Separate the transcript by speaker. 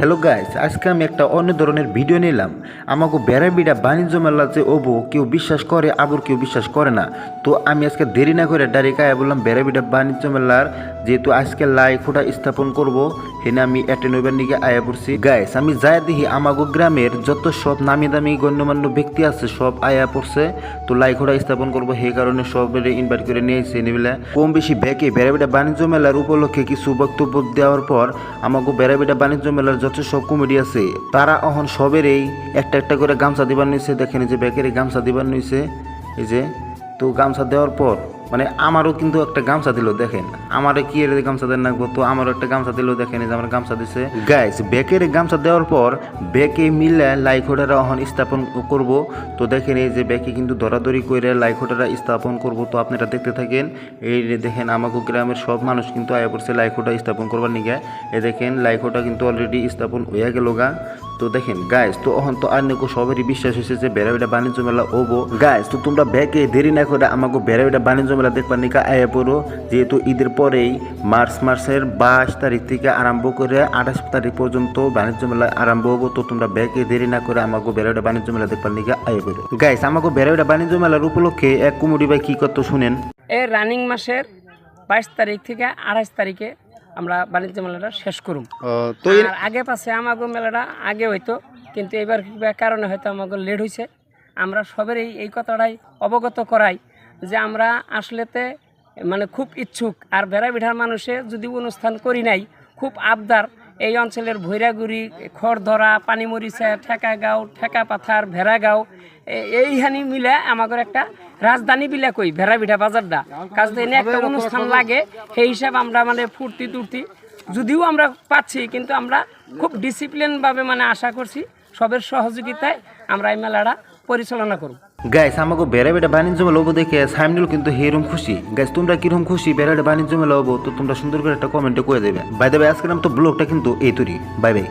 Speaker 1: Hello guys, আজকে আমি একটা অন্য ধরনের ভিডিও নিলাম। আমাকে বেড়াবিড়া বাণিজ্য মেলা যে ওবো কেউ বিশ্বাস করে আবার কেউ বিশ্বাস করে না। তো আমি আজকে দেরি না করে ডাইরেক্ট আয়া বললাম বেড়াবিড়া বাণিজ্য মেলার যেহেতু আজকে লাই খোটা স্থাপন করব হেনে আমি অ্যাটেন্ড হইবার নিকে আয়া পড়ছি। গাইস আমি যাই দেখি আমাগো গ্রামের যত সব নামি দামি গণ্যমান্য ব্যক্তি আছে সব আয়া পড়ছে। তো লাই খোটা স্থাপন করবো সেই কারণে সবের ইনভাইট করে নিয়ে এসে নিবিলা কম বেশি ব্যাকে বেড়াবিড়া বাণিজ্য মেলার উপলক্ষে কিছু বক্তব্য দেওয়ার পর আমাকে বেড়াবিড়া বাণিজ্য মেলার যত সব কমেডি আছে তারা এখন সবেরই একটা একটা করে গামছা দিবার নিয়েছে। দেখেন যে ব্যাকের গামছা দিবার নিয়েছে এই যে। তো গামছা দেওয়ার পর মানে আমারও কিন্তু একটা গামছা দিল। দেখেন আমারে কি এর গামছা দেন রাখবো, তো আমারও একটা গামছা দিল। দেখেন যে আমার গামছা দিছে। গাইস ব্যাকের গামছা দেওয়ার পর ব্যাকে মিলে লাইখোটারা এখন স্থাপন করব। তো দেখেন এই যে ব্যাকে কিন্তু দরাদরি করে লাইখোটারা স্থাপন করব। তো আপনারা দেখতে থাকেন। এই দেখেন আমাকে গ্রামের সব মানুষ কিন্তু আয়া পড়ছে লাইখোটা স্থাপন করবার নিগে। এই দেখেন লাইখোটা কিন্তু অলরেডি স্থাপন হয়ে গেল গা। তো দেখেন গাইস তো এখন তো আর নাকি সবারই বিশ্বাস হয়েছে যে বেড়াবিড়া বাণিজ্য মেলা ওবো। গাইস তো তোমরা ব্যাকে দেরি না করে আমাকে বেড়াবিড়া বাণিজ্য মেলা দেখবার নিকা আয়া পড়ো। যেহেতু ঈদের পরেই মার্চের 22 তারিখ থেকে আরম্ভ করে 28 তারিখ পর্যন্ত বাণিজ্য মেলা আরম্ভ হবো। তো তোমরা ব্যাকে দেরি না করে আমাকে বেড়াবিড়া বাণিজ্য মেলা দেখবার নিকা আয়া পড়ো। গাইস আমাকে বেড়াবিড়া বাণিজ্য মেলার উপলক্ষে এক কুমুরি ভাই কি করতো শুনেন।
Speaker 2: এই রানিং মাসের 22 তারিখ থেকে 28 তারিখে আমরা বাণিজ্য মেলাটা শেষ করুম।
Speaker 1: তো
Speaker 2: আর আগে পাশে আমাগো মেলাটা আগে হইতো, কিন্তু এবার কারণে হয়তো আমাগো লেট হয়েছে। আমরা সবের এই কথাটাই অবগত করাই যে আমরা আসলেতে মানে খুব ইচ্ছুক। আর বেড়াবিঠার মানুষে যদি অনুষ্ঠান করি নাই খুব আবদার এই অঞ্চলের ভৈরাগুড়ি, খড়ধরা, পানিমরিচা, ঠেকাগাঁও, ঠেকাপাথার, ভেড়াগাঁও এইখানি মিলে আমাদের একটা রাজধানী বিলা কই ভেড়াবিঠা বাজারটা কাজ এনে একটা অনুষ্ঠান লাগে। সেই হিসাবে আমরা মানে ফুর্তি টুর্তি যদিও আমরা পাচ্ছি, কিন্তু আমরা খুব ডিসিপ্লিনভাবে মানে আশা করছি সবের সহযোগিতায় আমরা এই মেলাটা পরিচালনা করব।
Speaker 1: গাইস আমাকে বেড়াবিড়া বাণিজ্য মেলা হবো দেখে সাইমনুল কিন্তু হেরম খুশি। গাইস তোমরা কিরকম খুশি বেড়াবিড়া বাণিজ্য মেলা হবো? তো তোমরা সুন্দর করে একটা কমেন্টে করে দেবে। বাই দ্য ওয়ে আজকের তো ব্লগটা কিন্তু এই তৈরি। Bye bye.